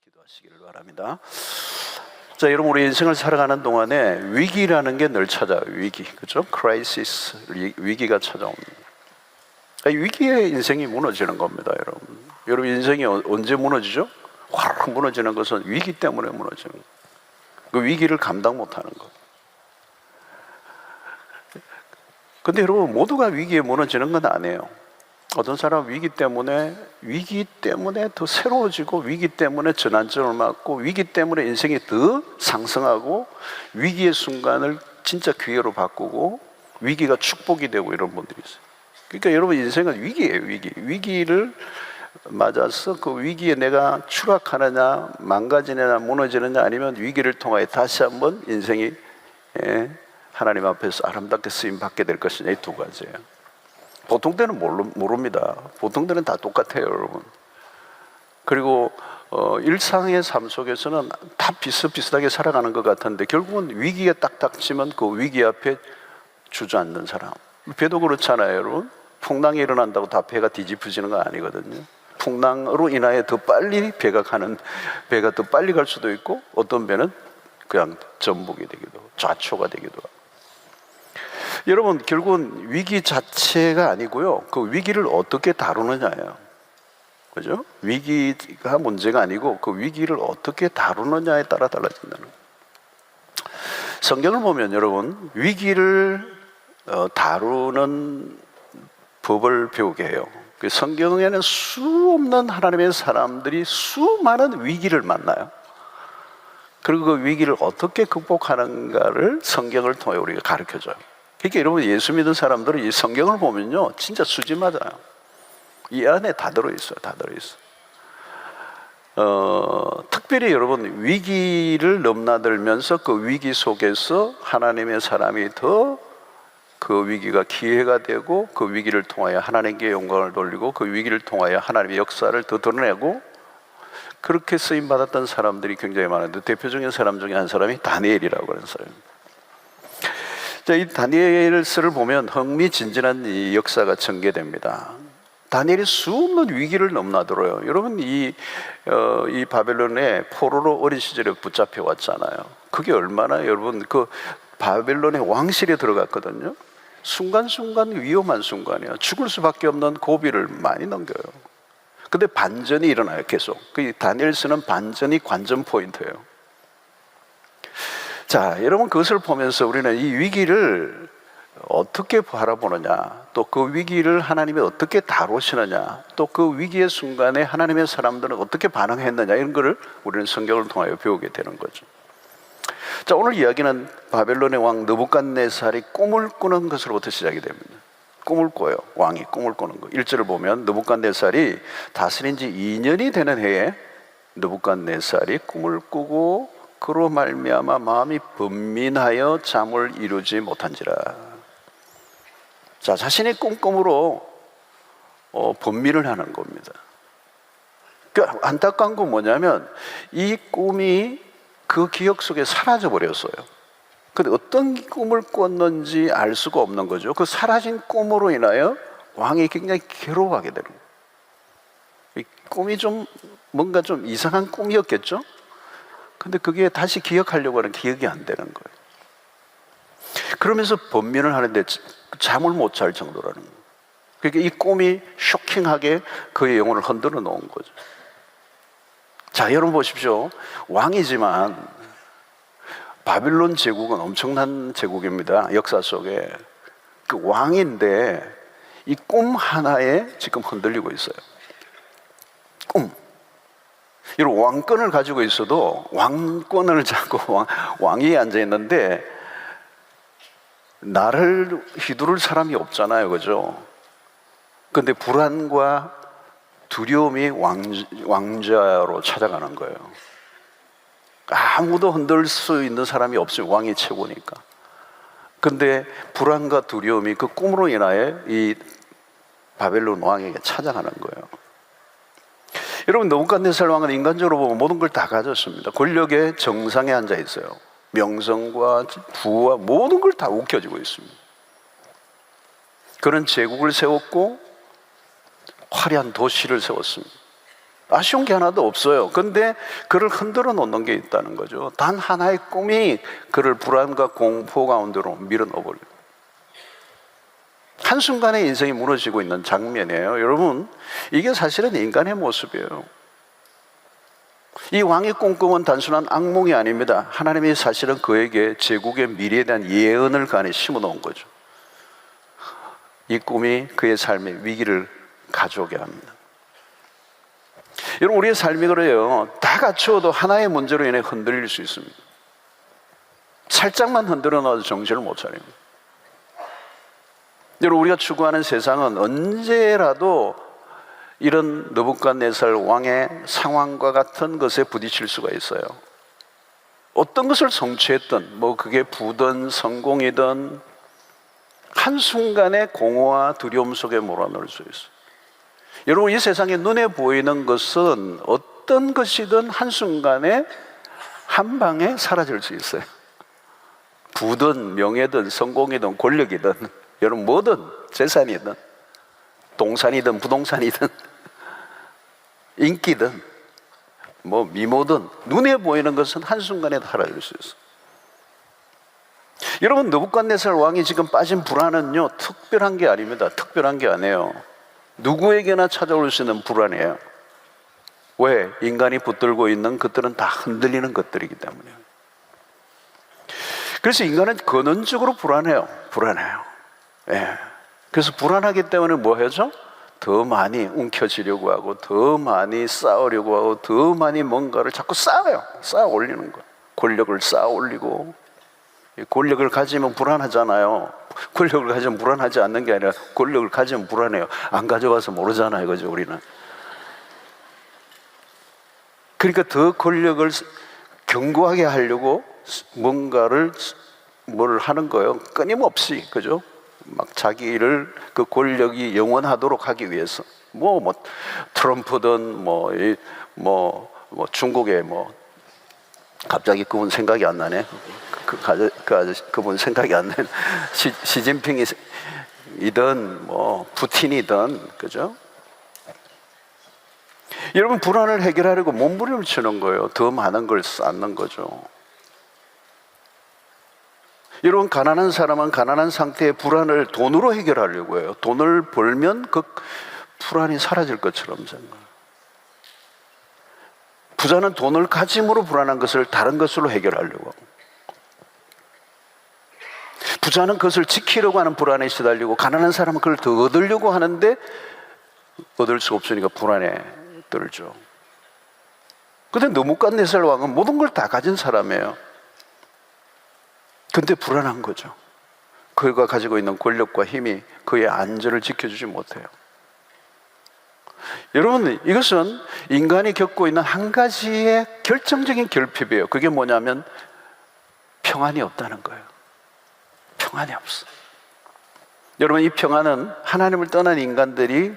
기도하시기를 바랍니다. 자, 여러분, 우리 인생을 살아가는 동안에 위기라는 게 늘 찾아요. 위기, 그죠? 크라이시스, 위기가 찾아옵니다. 위기에 인생이 무너지는 겁니다, 여러분. 여러분, 인생이 언제 무너지죠? 확 무너지는 것은 위기 때문에 무너지는 거예요. 그 위기를 감당 못하는 것. 근데 여러분, 모두가 위기에 무너지는 건 아니에요. 어떤 사람은 위기 때문에 더 새로워지고, 위기 때문에 전환점을 맞고, 위기 때문에 인생이 더 상승하고, 위기의 순간을 진짜 기회로 바꾸고, 위기가 축복이 되고, 이런 분들이 있어요. 그러니까 여러분, 인생은 위기예요. 위기를 맞아서 그 위기에 내가 추락하느냐, 망가지느냐, 무너지느냐, 아니면 위기를 통하여 다시 한번 인생이 하나님 앞에서 아름답게 쓰임 받게 될 것이냐, 이 두 가지예요. 보통 때는 모릅니다. 보통 때는 다 똑같아요, 여러분. 그리고 일상의 삶 속에서는 다 비슷비슷하게 살아가는 것 같은데, 결국은 위기가 딱 닥치면 그 위기 앞에 주저앉는 사람. 배도 그렇잖아요, 여러분. 풍랑이 일어난다고 다 배가 뒤집어지는 거 아니거든요. 풍랑으로 인하여 더 빨리 배가 더 빨리 갈 수도 있고, 어떤 배는 그냥 전복이 되기도 하고 좌초가 되기도 하고. 여러분, 결국은 위기 자체가 아니고요, 그 위기를 어떻게 다루느냐예요. 그죠? 위기가 문제가 아니고 그 위기를 어떻게 다루느냐에 따라 달라진다는 거예요. 성경을 보면 여러분, 위기를 다루는 법을 배우게 해요. 그 성경에는 수없는 하나님의 사람들이 수많은 위기를 만나요. 그리고 그 위기를 어떻게 극복하는가를 성경을 통해 우리가 가르쳐줘요. 그러니까 여러분, 예수 믿는 사람들은 이 성경을 보면요, 진짜 수지 맞아요. 이 안에 다 들어있어요. 다 들어있어요. 특별히 여러분, 위기를 넘나들면서 그 위기 속에서 하나님의 사람이 더 그 위기가 기회가 되고, 그 위기를 통하여 하나님께 영광을 돌리고, 그 위기를 통하여 하나님의 역사를 더 드러내고, 그렇게 쓰임받았던 사람들이 굉장히 많은데, 대표적인 사람 중에 한 사람이 다니엘이라고 하는 사람입니다. 자, 이 다니엘서를 보면 흥미진진한 이 역사가 전개됩니다. 다니엘이 수없는 위기를 넘나들어요. 여러분, 이 바벨론에 포로로 어린 시절에 붙잡혀 왔잖아요. 그게 얼마나 여러분, 그 바벨론의 왕실에 들어갔거든요. 순간순간 위험한 순간이에요. 죽을 수밖에 없는 고비를 많이 넘겨요. 근데 반전이 일어나요, 계속. 그 다니엘서는 반전이 관전 포인트예요. 자, 여러분, 그것을 보면서 우리는 이 위기를 어떻게 바라보느냐, 또 그 위기를 하나님이 어떻게 다루시느냐, 또 그 위기의 순간에 하나님의 사람들은 어떻게 반응했느냐, 이런 거를 우리는 성경을 통하여 배우게 되는 거죠. 자, 오늘 이야기는 바벨론의 왕 느부갓네살이 꿈을 꾸는 것으로부터 시작이 됩니다. 꿈을 꿔요. 왕이 꿈을 꾸는 거. 1절을 보면 느부갓네살이 다스린 지 2년이 되는 해에 느부갓네살이 꿈을 꾸고 그로 말미암아 마음이 번민하여 잠을 이루지 못한지라. 자, 자신의 꿈으로 번민을 하는 겁니다. 그러니까 안타까운 건 뭐냐면, 이 꿈이 그 기억 속에 사라져 버렸어요. 근데 어떤 꿈을 꿨는지 알 수가 없는 거죠. 그 사라진 꿈으로 인하여 왕이 굉장히 괴로워하게 되는 거예요. 이 꿈이 뭔가 좀 이상한 꿈이었겠죠? 근데 그게 다시 기억하려고 하는 기억이 안 되는 거예요. 그러면서 번민을 하는데 잠을 못 잘 정도라는 거예요. 그러니까 이 꿈이 쇼킹하게 그의 영혼을 흔들어 놓은 거죠. 자, 여러분 보십시오. 왕이지만 바빌론 제국은 엄청난 제국입니다. 역사 속에. 그 왕인데 이 꿈 하나에 지금 흔들리고 있어요. 꿈. 여러분, 왕권을 가지고 있어도 왕권을 잡고 왕위에 앉아 있는데 나를 휘두를 사람이 없잖아요, 그죠? 근데 불안과 두려움이 왕자로 찾아가는 거예요. 아무도 흔들 수 있는 사람이 없어요. 왕이 최고니까. 근데 불안과 두려움이 그 꿈으로 인하여 이 바벨론 왕에게 찾아가는 거예요. 여러분, 느부갓네살 왕은 인간적으로 보면 모든 걸 다 가졌습니다. 권력의 정상에 앉아 있어요. 명성과 부와 모든 걸 다 움켜쥐고 있습니다. 그런 제국을 세웠고 화려한 도시를 세웠습니다. 아쉬운 게 하나도 없어요. 근데 그를 흔들어 놓는 게 있다는 거죠. 단 하나의 꿈이 그를 불안과 공포 가운데로 밀어넣어버려요. 한순간에 인생이 무너지고 있는 장면이에요. 여러분, 이게 사실은 인간의 모습이에요. 이 왕의 꿈은 단순한 악몽이 아닙니다. 하나님이 사실은 그에게 제국의 미래에 대한 예언을 그 안에 심어놓은 거죠. 이 꿈이 그의 삶에 위기를 가져오게 합니다. 여러분, 우리의 삶이 그래요. 다 갖추어도 하나의 문제로 인해 흔들릴 수 있습니다. 살짝만 흔들어 놔도 정신을 못 차립니다. 여러분, 우리가 추구하는 세상은 언제라도 이런 느부갓네살 왕의 상황과 같은 것에 부딪힐 수가 있어요. 어떤 것을 성취했든 그게 부든 성공이든 한순간에 공허와 두려움 속에 몰아넣을 수 있어요. 여러분, 이 세상에 눈에 보이는 것은 어떤 것이든 한순간에 한 방에 사라질 수 있어요. 부든 명예든 성공이든 권력이든 여러분 뭐든 재산이든 동산이든 부동산이든 인기든 미모든 눈에 보이는 것은 한순간에 사라질 수 있어요. 여러분, 느부갓네살 왕이 지금 빠진 불안은요 특별한 게 아닙니다. 특별한 게 아니에요. 누구에게나 찾아올 수 있는 불안이에요. 왜? 인간이 붙들고 있는 것들은 다 흔들리는 것들이기 때문이에요. 그래서 인간은 근원적으로 불안해요. 예. 그래서 불안하기 때문에 뭐 하죠? 더 많이 움켜쥐려고 하고, 더 많이 쌓으려고 하고, 더 많이 뭔가를 자꾸 쌓아요. 쌓아 올리는 거예요. 권력을 쌓아 올리고. 권력을 가지면 불안하잖아요. 권력을 가지면 불안하지 않는 게 아니라 권력을 가지면 불안해요. 안 가져가서 모르잖아요, 그죠, 우리는. 그러니까 더 권력을 견고하게 하려고 뭔가를 뭘 하는 거예요. 끊임없이, 그죠? 막 자기를 그 권력이 영원하도록 하기 위해서 트럼프든 중국의 갑자기 그분 생각이 안 나네. 그분 생각이 안 나네. 시진핑이든 푸틴이든, 그죠? 여러분, 불안을 해결하려고 몸부림을 치는 거예요. 더 많은 걸 쌓는 거죠. 여러분, 가난한 사람은 가난한 상태의 불안을 돈으로 해결하려고 해요. 돈을 벌면 그 불안이 사라질 것처럼 생각해요. 부자는 돈을 가짐으로 불안한 것을 다른 것으로 해결하려고 하고, 부자는 그것을 지키려고 하는 불안에 시달리고, 가난한 사람은 그걸 더 얻으려고 하는데 얻을 수 없으니까 불안에 떨죠. 그런데 느부갓네살 왕은 모든 걸 다 가진 사람이에요. 근데 불안한 거죠. 그가 가지고 있는 권력과 힘이 그의 안전을 지켜주지 못해요. 여러분, 이것은 인간이 겪고 있는 한 가지의 결정적인 결핍이에요. 그게 뭐냐면 평안이 없다는 거예요. 평안이 없어. 여러분, 이 평안은 하나님을 떠난 인간들이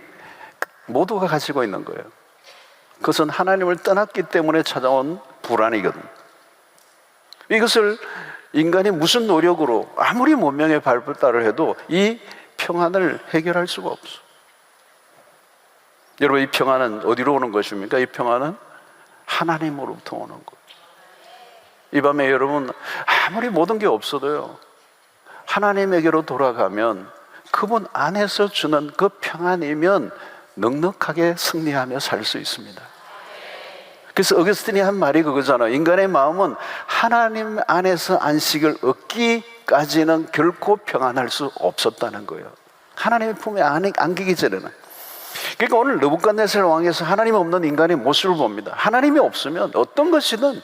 모두가 가지고 있는 거예요. 그것은 하나님을 떠났기 때문에 찾아온 불안이거든요. 이것을 인간이 무슨 노력으로 아무리 문명의 발달을 해도 이 평안을 해결할 수가 없어. 여러분, 이 평안은 어디로 오는 것입니까? 이 평안은 하나님으로부터 오는 거예요. 이 밤에 여러분, 아무리 모든 게 없어도요, 하나님에게로 돌아가면 그분 안에서 주는 그 평안이면 넉넉하게 승리하며 살 수 있습니다. 그래서 어거스틴이 한 말이 그거잖아요. 인간의 마음은 하나님 안에서 안식을 얻기까지는 결코 평안할 수 없었다는 거예요. 하나님의 품에 안기기 전에는. 그러니까 오늘 느부갓네살 왕에서 하나님 없는 인간의 모습을 봅니다. 하나님이 없으면 어떤 것이든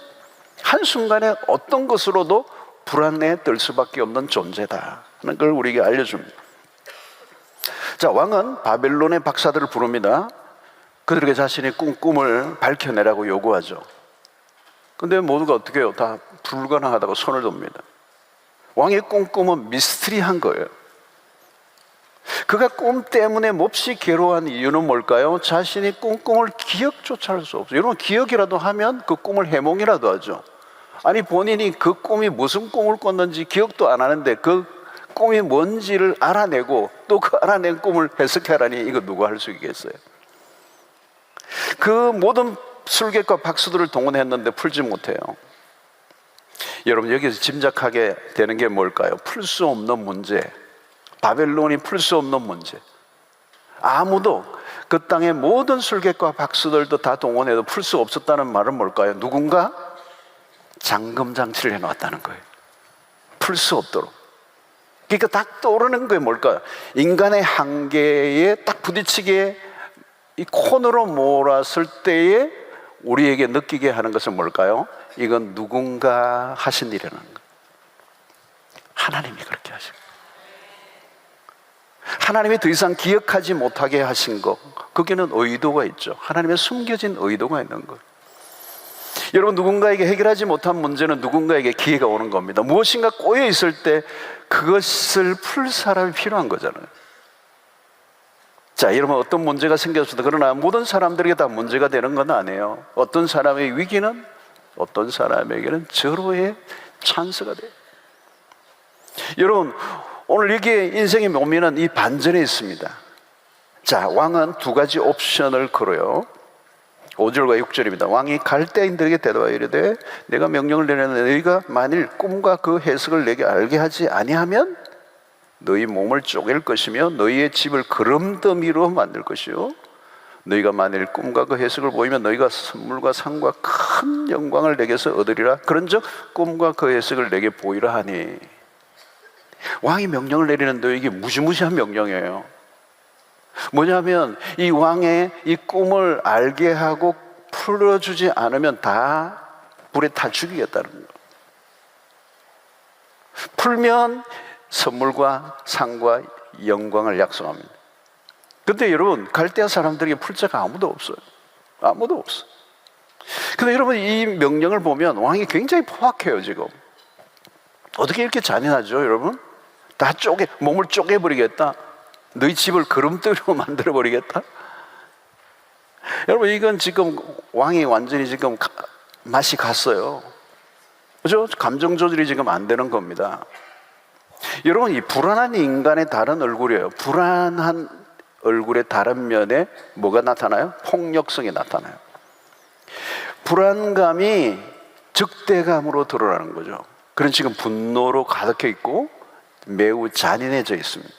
한순간에 어떤 것으로도 불안에 떨 수밖에 없는 존재다 하는 걸 우리에게 알려줍니다. 자, 왕은 바벨론의 박사들을 부릅니다. 그들에게 자신의 꿈을 밝혀내라고 요구하죠. 근데 모두가 어떻게 해요? 다 불가능하다고 손을 듭니다. 왕의 꿈은 미스터리한 거예요. 그가 꿈 때문에 몹시 괴로워한 이유는 뭘까요? 자신이 꿈을 기억조차 할 수 없어요. 여러분, 기억이라도 하면 그 꿈을 해몽이라도 하죠. 아니, 본인이 그 꿈이 무슨 꿈을 꿨는지 기억도 안 하는데 그 꿈이 뭔지를 알아내고 또 그 알아낸 꿈을 해석하라니 이거 누가 할 수 있겠어요? 그 모든 술객과 박수들을 동원했는데 풀지 못해요. 여러분, 여기서 짐작하게 되는 게 뭘까요? 풀 수 없는 문제, 바벨론이 풀 수 없는 문제. 아무도 그 땅의 모든 술객과 박수들도 다 동원해도 풀 수 없었다는 말은 뭘까요? 누군가 잠금장치를 해놓았다는 거예요. 풀 수 없도록. 그러니까 딱 떠오르는 게 뭘까요? 인간의 한계에 딱 부딪히게 이 코너로 몰았을 때에 우리에게 느끼게 하는 것은 뭘까요? 이건 누군가 하신 일이라는 거예요. 하나님이 그렇게 하신 거예요. 하나님이 더 이상 기억하지 못하게 하신 것, 거기는 의도가 있죠. 하나님의 숨겨진 의도가 있는 거예요. 여러분, 누군가에게 해결하지 못한 문제는 누군가에게 기회가 오는 겁니다. 무엇인가 꼬여 있을 때 그것을 풀 사람이 필요한 거잖아요. 자, 여러분, 어떤 문제가 생겼어도 그러나 모든 사람들에게 다 문제가 되는 건 아니에요. 어떤 사람의 위기는 어떤 사람에게는 절호의 찬스가 돼요. 여러분, 오늘 여기에 인생의 묘미는 이 반전에 있습니다. 자, 왕은 두 가지 옵션을 걸어요. 5절과 6절입니다. 왕이 갈대인들에게 대답하여 이르되 내가 명령을 내렸는데 너희가 만일 꿈과 그 해석을 내게 알게 하지 아니하면 너희 몸을 쪼갤 것이며 너희의 집을 거름더미로 만들 것이요 너희가 만일 꿈과 그 해석을 보이면 너희가 선물과 상과 큰 영광을 내게서 얻으리라. 그런즉 꿈과 그 해석을 내게 보이라 하니. 왕이 명령을 내리는데 이게 무시무시한 명령이에요. 뭐냐면 이 왕의 이 꿈을 알게 하고 풀어주지 않으면 다 불에 타 죽이겠다는 거예요. 풀면 선물과 상과 영광을 약속합니다. 근데 여러분, 갈대아 사람들에게 풀 자가 아무도 없어요. 아무도 없어요. 근데 여러분, 이 명령을 보면 왕이 굉장히 포악해요. 지금 어떻게 이렇게 잔인하죠? 여러분, 다 몸을 쪼개버리겠다. 너희 집을 거름더미로 만들어버리겠다. 여러분, 이건 지금 왕이 완전히 지금 맛이 갔어요. 그죠? 감정 조절이 지금 안 되는 겁니다. 여러분, 이 불안한 인간의 다른 얼굴이에요. 불안한 얼굴의 다른 면에 뭐가 나타나요? 폭력성이 나타나요. 불안감이 적대감으로 드러나는 거죠. 그런 지금 분노로 가득해 있고 매우 잔인해져 있습니다.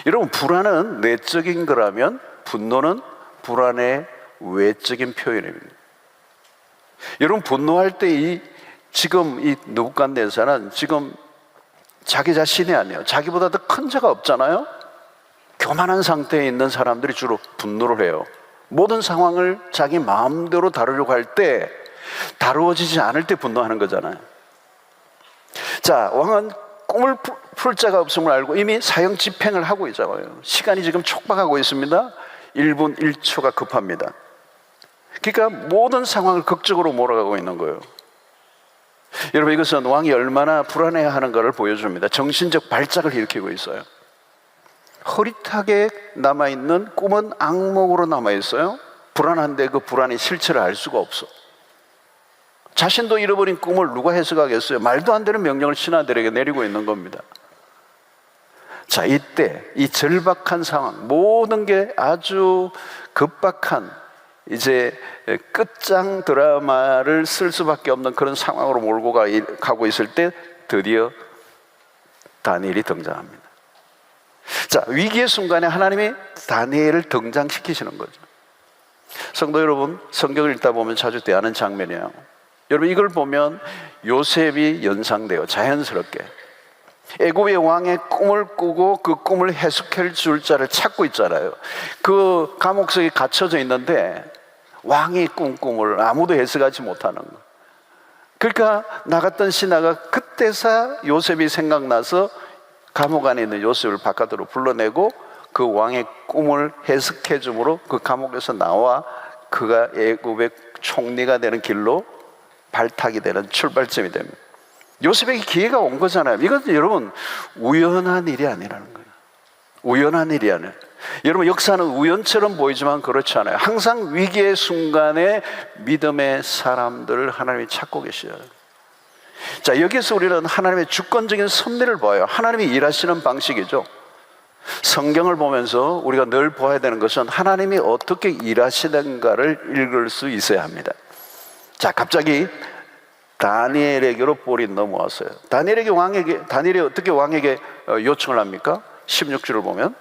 여러분, 불안은 내적인 거라면 분노는 불안의 외적인 표현입니다. 여러분, 분노할 때 지금 이 느부갓네살은 지금 자기 자신이 아니에요. 자기보다 더 큰 자가 없잖아요. 교만한 상태에 있는 사람들이 주로 분노를 해요. 모든 상황을 자기 마음대로 다루려고 할 때, 다루어지지 않을 때 분노하는 거잖아요. 자, 왕은 꿈을 풀 자가 없음을 알고 이미 사형 집행을 하고 있잖아요. 시간이 지금 촉박하고 있습니다. 1분 1초가 급합니다. 그러니까 모든 상황을 극적으로 몰아가고 있는 거예요. 여러분, 이것은 왕이 얼마나 불안해하는가를 보여줍니다. 정신적 발작을 일으키고 있어요. 흐릿하게 남아있는 꿈은 악몽으로 남아있어요. 불안한데 그 불안의 실체를 알 수가 없어. 자신도 잃어버린 꿈을 누가 해석하겠어요? 말도 안 되는 명령을 신하들에게 내리고 있는 겁니다. 자, 이때 이 절박한 상황, 모든 게 아주 급박한 이제 끝장 드라마를 쓸 수밖에 없는 그런 상황으로 몰고 가고 있을 때 드디어 다니엘이 등장합니다. 자, 위기의 순간에 하나님이 다니엘을 등장시키시는 거죠. 성도 여러분, 성경을 읽다 보면 자주 대하는 장면이에요. 여러분, 이걸 보면 요셉이 연상돼요. 자연스럽게 애굽의 왕의 꿈을 꾸고 그 꿈을 해석해 줄 자를 찾고 있잖아요. 그 감옥 속에 갇혀져 있는데 왕이 꾼 꿈을 아무도 해석하지 못하는 거. 그러니까 나갔던 신하가 그때서 요셉이 생각나서 감옥 안에 있는 요셉을 바깥으로 불러내고 그 왕의 꿈을 해석해 줌으로 그 감옥에서 나와 그가 애굽의 총리가 되는 길로 발탁이 되는 출발점이 됩니다. 요셉에게 기회가 온 거잖아요. 이건 여러분 우연한 일이 아니라는 거예요. 우연한 일이 아니에요. 여러분, 역사는 우연처럼 보이지만 그렇지 않아요. 항상 위기의 순간에 믿음의 사람들을 하나님이 찾고 계셔요. 자, 여기서 우리는 하나님의 주권적인 섭리를 봐요. 하나님이 일하시는 방식이죠. 성경을 보면서 우리가 늘 보아야 되는 것은 하나님이 어떻게 일하시는가를 읽을 수 있어야 합니다. 자, 갑자기 다니엘에게로 볼이 넘어왔어요. 다니엘이 어떻게 왕에게 요청을 합니까? 16절을 보면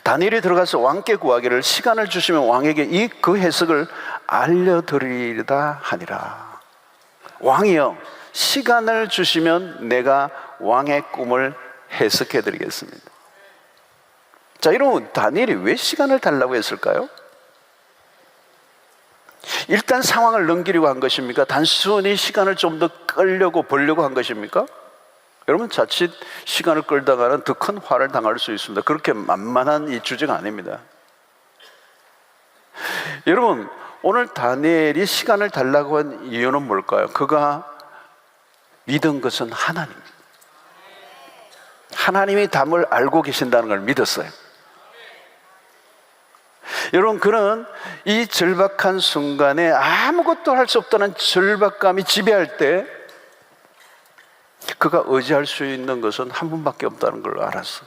다니엘이 들어가서 왕께 구하기를 시간을 주시면 왕에게 그 해석을 알려드리리다 하니라. 왕이여, 시간을 주시면 내가 왕의 꿈을 해석해 드리겠습니다. 자, 여러분, 다니엘이 왜 시간을 달라고 했을까요? 일단 상황을 넘기려고 한 것입니까? 단순히 시간을 좀 더 끌려고 벌려고 한 것입니까? 여러분, 자칫 시간을 끌다가는 더 큰 화를 당할 수 있습니다. 그렇게 만만한 이 주제가 아닙니다. 여러분, 오늘 다니엘이 시간을 달라고 한 이유는 뭘까요? 그가 믿은 것은 하나님입니다. 하나님이 답을 알고 계신다는 걸 믿었어요. 여러분, 그는 이 절박한 순간에 아무것도 할 수 없다는 절박감이 지배할 때 그가 의지할 수 있는 것은 한 분밖에 없다는 걸 알았어.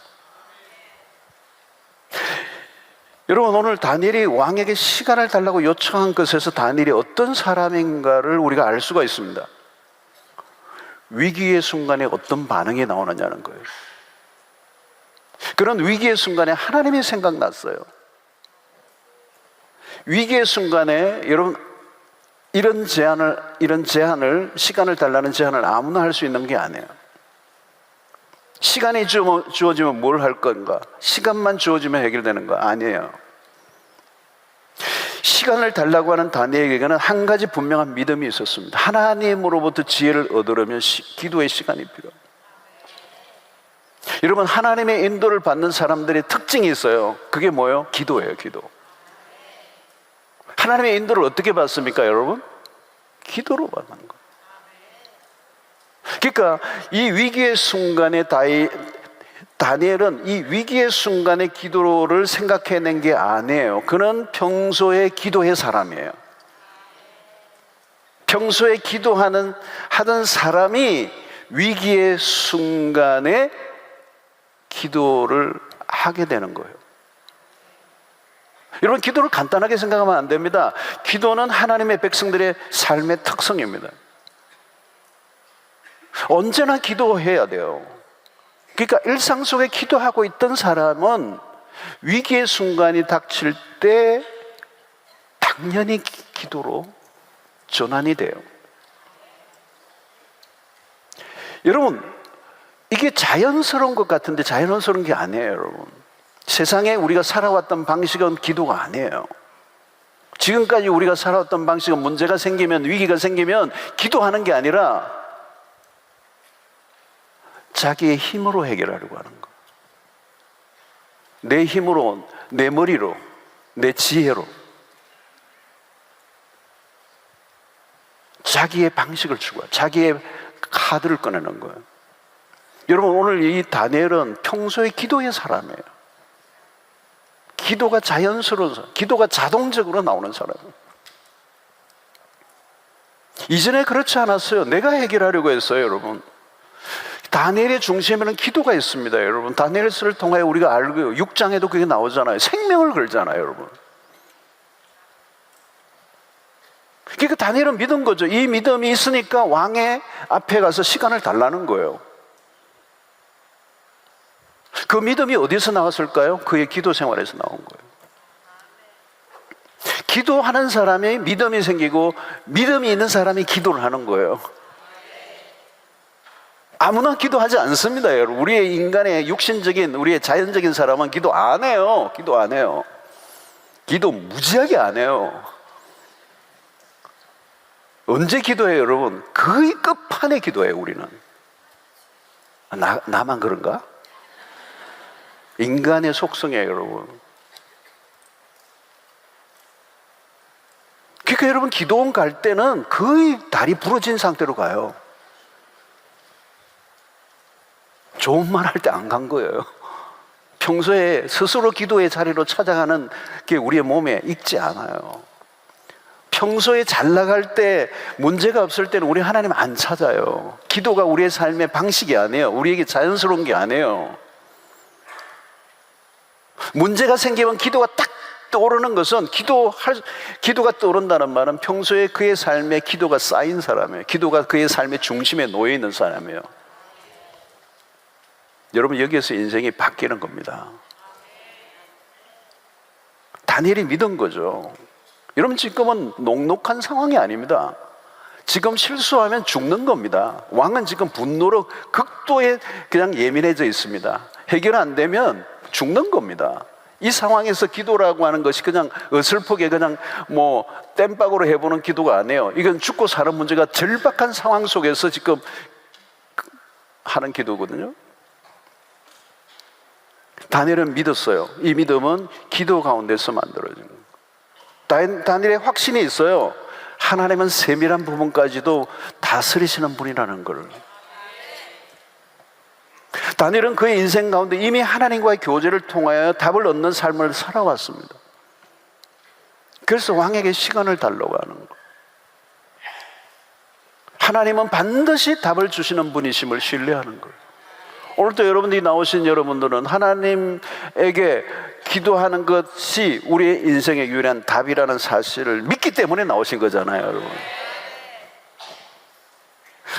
여러분, 오늘 다니엘이 왕에게 시간을 달라고 요청한 것에서 다니엘이 어떤 사람인가를 우리가 알 수가 있습니다. 위기의 순간에 어떤 반응이 나오느냐는 거예요. 그런 위기의 순간에 하나님이 생각났어요. 위기의 순간에 여러분, 이런 제안을 시간을 달라는 제안을 아무나 할 수 있는 게 아니에요. 시간이 주어지면 뭘 할 건가? 시간만 주어지면 해결되는 거 아니에요. 시간을 달라고 하는 다니엘에게는 한 가지 분명한 믿음이 있었습니다. 하나님으로부터 지혜를 얻으려면 기도의 시간이 필요합니다. 여러분, 하나님의 인도를 받는 사람들의 특징이 있어요. 그게 뭐예요? 기도예요, 기도. 하나님의 인도를 어떻게 받습니까, 여러분? 기도로 받는 거예요. 그러니까 이 위기의 순간에 다니엘은 이 위기의 순간의 기도를 생각해낸 게 아니에요. 그는 평소에 기도의 사람이에요. 평소에 하던 사람이 위기의 순간에 기도를 하게 되는 거예요. 여러분, 기도를 간단하게 생각하면 안 됩니다. 기도는 하나님의 백성들의 삶의 특성입니다. 언제나 기도해야 돼요. 그러니까 일상 속에 기도하고 있던 사람은 위기의 순간이 닥칠 때 당연히 기도로 전환이 돼요. 여러분, 이게 자연스러운 것 같은데 자연스러운 게 아니에요, 여러분. 세상에 우리가 살아왔던 방식은 기도가 아니에요. 지금까지 우리가 살아왔던 방식은 문제가 생기면, 위기가 생기면 기도하는 게 아니라 자기의 힘으로 해결하려고 하는 거예요. 내 힘으로, 내 머리로, 내 지혜로 자기의 방식을 추구해요. 자기의 카드를 꺼내는 거예요. 여러분, 오늘 이 다니엘은 평소에 기도의 사람이에요. 기도가 자연스러운 사람, 기도가 자동적으로 나오는 사람이에요. 이전에 그렇지 않았어요. 내가 해결하려고 했어요, 여러분. 다니엘의 중심에는 기도가 있습니다, 여러분. 다니엘서를 통하여 우리가 알고요. 6장에도 그게 나오잖아요. 생명을 걸잖아요, 여러분. 그러니까 다니엘은 믿은 거죠. 이 믿음이 있으니까 왕의 앞에 가서 시간을 달라는 거예요. 그 믿음이 어디서 나왔을까요? 그의 기도 생활에서 나온 거예요. 기도하는 사람이 믿음이 생기고 믿음이 있는 사람이 기도를 하는 거예요. 아무나 기도하지 않습니다, 여러분. 우리의 인간의 육신적인, 우리의 자연적인 사람은 기도 안 해요. 기도 안 해요. 기도 무지하게 안 해요. 언제 기도해요, 여러분? 거의 끝판에 기도해요, 우리는. 나만 그런가? 인간의 속성이에요, 여러분. 그러니까 여러분, 기도원 갈 때는 거의 다리 부러진 상태로 가요. 좋은 말 할 때 안 간 거예요. 평소에 스스로 기도의 자리로 찾아가는 게 우리의 몸에 있지 않아요. 평소에 잘 나갈 때, 문제가 없을 때는 우리 하나님 안 찾아요. 기도가 우리의 삶의 방식이 아니에요. 우리에게 자연스러운 게 아니에요. 문제가 생기면 기도가 딱 떠오르는 것은 기도가 떠오른다는 말은 평소에 그의 삶에 기도가 쌓인 사람이에요. 기도가 그의 삶의 중심에 놓여 있는 사람이에요. 여러분, 여기에서 인생이 바뀌는 겁니다. 다니엘이 믿은 거죠. 여러분, 지금은 녹록한 상황이 아닙니다. 지금 실수하면 죽는 겁니다. 왕은 지금 분노로 극도에 그냥 예민해져 있습니다. 해결 안 되면 죽는 겁니다. 이 상황에서 기도라고 하는 것이 그냥 어설프게 그냥 뭐 땜빵으로 해보는 기도가 아니에요. 이건 죽고 사는 문제가 절박한 상황 속에서 지금 하는 기도거든요. 다니엘은 믿었어요. 이 믿음은 기도 가운데서 만들어진 거예요. 다니엘의 확신이 있어요. 하나님은 세밀한 부분까지도 다스리시는 분이라는 걸. 다니엘은 그의 인생 가운데 이미 하나님과의 교제를 통하여 답을 얻는 삶을 살아왔습니다. 그래서 왕에게 시간을 달라고 하는 거예요. 하나님은 반드시 답을 주시는 분이심을 신뢰하는 거예요. 오늘도 여러분들이 나오신 여러분들은 하나님에게 기도하는 것이 우리의 인생의 유일한 답이라는 사실을 믿기 때문에 나오신 거잖아요, 여러분.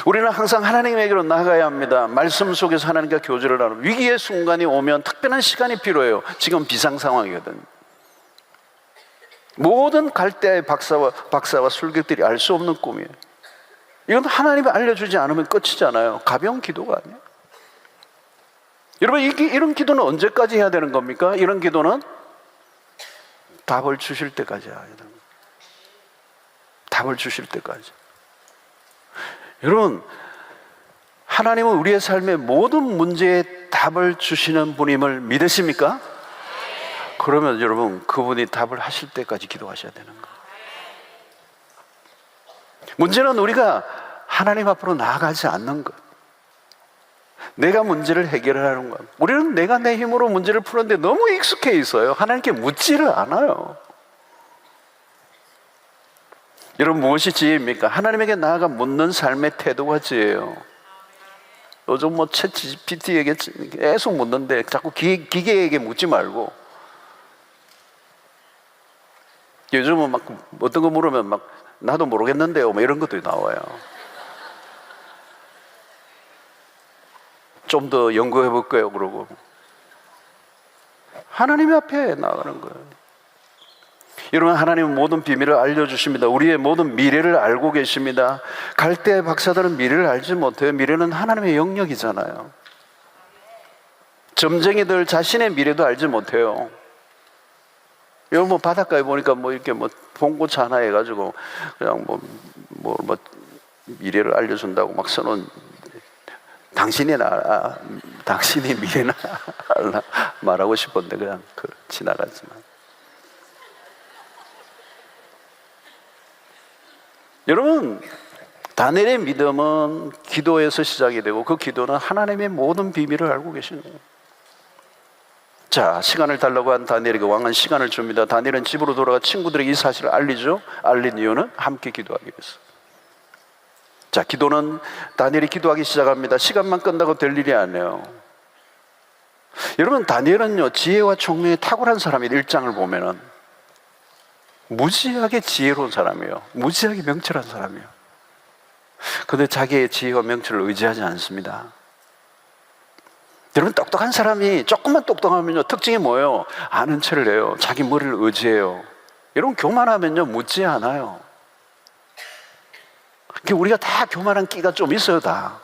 우리는 항상 하나님에게로 나가야 합니다. 말씀 속에서 하나님과 교제를 하는 위기의 순간이 오면 특별한 시간이 필요해요. 지금 비상 상황이거든요. 모든 갈대의 박사와 술객들이 알 수 없는 꿈이에요. 이건 하나님이 알려주지 않으면 끝이잖아요. 가벼운 기도가 아니에요. 여러분, 이런 기도는 언제까지 해야 되는 겁니까? 이런 기도는 답을 주실 때까지 해야 되는 거예요. 답을 주실 때까지. 여러분, 하나님은 우리의 삶의 모든 문제에 답을 주시는 분임을 믿으십니까? 그러면 여러분, 그분이 답을 하실 때까지 기도하셔야 되는 거예요. 문제는 우리가 하나님 앞으로 나아가지 않는 것, 내가 문제를 해결하는 것. 우리는 내가 내 힘으로 문제를 푸는데 너무 익숙해 있어요. 하나님께 묻지를 않아요. 여러분, 무엇이 지혜입니까? 하나님에게 나아가 묻는 삶의 태도가 지혜예요. 요즘 뭐 챗GPT에게 계속 묻는데 자꾸 기계에게 묻지 말고, 요즘은 막 어떤 거 물으면 막 나도 모르겠는데요, 뭐 이런 것들이 나와요. 좀 더 연구해 볼까요? 그러고 하나님 앞에 나가는 거예요. 여러분, 하나님은 모든 비밀을 알려주십니다. 우리의 모든 미래를 알고 계십니다. 갈대의 박사들은 미래를 알지 못해요. 미래는 하나님의 영역이잖아요. 점쟁이들 자신의 미래도 알지 못해요. 여러분, 뭐 바닷가에 보니까 뭐 이렇게 뭐 봉고차 하나 해가지고 그냥 뭐 미래를 알려준다고 막 써놓은, 당신이 미래나 말하고 싶은데 그냥 지나가지만. 여러분, 다니엘의 믿음은 기도에서 시작이 되고 그 기도는 하나님의 모든 비밀을 알고 계시는 거예요. 자, 시간을 달라고 한 다니엘에게 왕은 시간을 줍니다. 다니엘은 집으로 돌아가 친구들에게 이 사실을 알리죠. 알린 이유는 함께 기도하기 위해서. 자, 기도는 다니엘이 기도하기 시작합니다. 시간만 끝나고 될 일이 아니에요. 여러분, 다니엘은요, 지혜와 총명이 탁월한 사람이 1장을 보면은 무지하게 지혜로운 사람이에요. 무지하게 명철한 사람이에요. 그런데 자기의 지혜와 명철을 의지하지 않습니다. 여러분, 똑똑한 사람이 조금만 똑똑하면요, 특징이 뭐예요? 아는 체를 해요. 자기 머리를 의지해요. 여러분, 교만하면요, 묻지 않아요. 우리가 다 교만한 끼가 좀 있어요. 다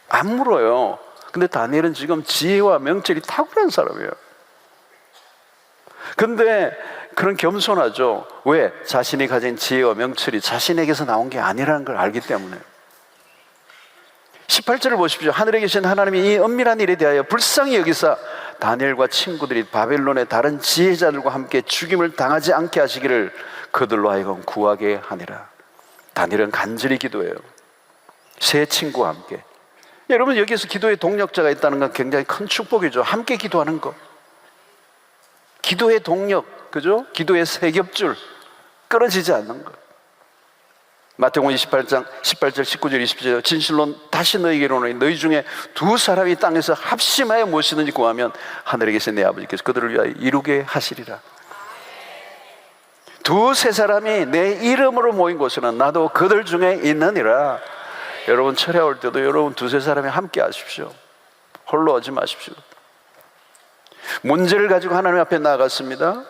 안 물어요. 근데 다니엘은 지금 지혜와 명철이 탁월한 사람이에요. 근데 그런 겸손하죠. 왜? 자신이 가진 지혜와 명철이 자신에게서 나온 게 아니라는 걸 알기 때문에. 18절을 보십시오. 하늘에 계신 하나님이 이 은밀한 일에 대하여 불쌍히 여기사 다니엘과 친구들이 바벨론의 다른 지혜자들과 함께 죽임을 당하지 않게 하시기를 그들로 하여금 구하게 하니라. 다니엘은 간절히 기도해요. 세 친구와 함께. 여러분, 여기에서 기도의 동력자가 있다는 건 굉장히 큰 축복이죠. 함께 기도하는 것. 기도의 동력, 그죠? 기도의 세 겹줄, 끊어지지 않는 것. 마태복음 28장 18절 19절 20절 진실로 다시 너희에게로 오노니 너희 중에 두 사람이 땅에서 합심하여 무엇이든지 구하면 하늘에 계신 내 아버지께서 그들을 위하여 이루게 하시리라. 두세 사람이 내 이름으로 모인 곳에는 나도 그들 중에 있느니라. 여러분 철야 올 때도 여러분 두세 사람이 함께 하십시오. 홀로 오지 마십시오. 문제를 가지고 하나님 앞에 나아갔습니다.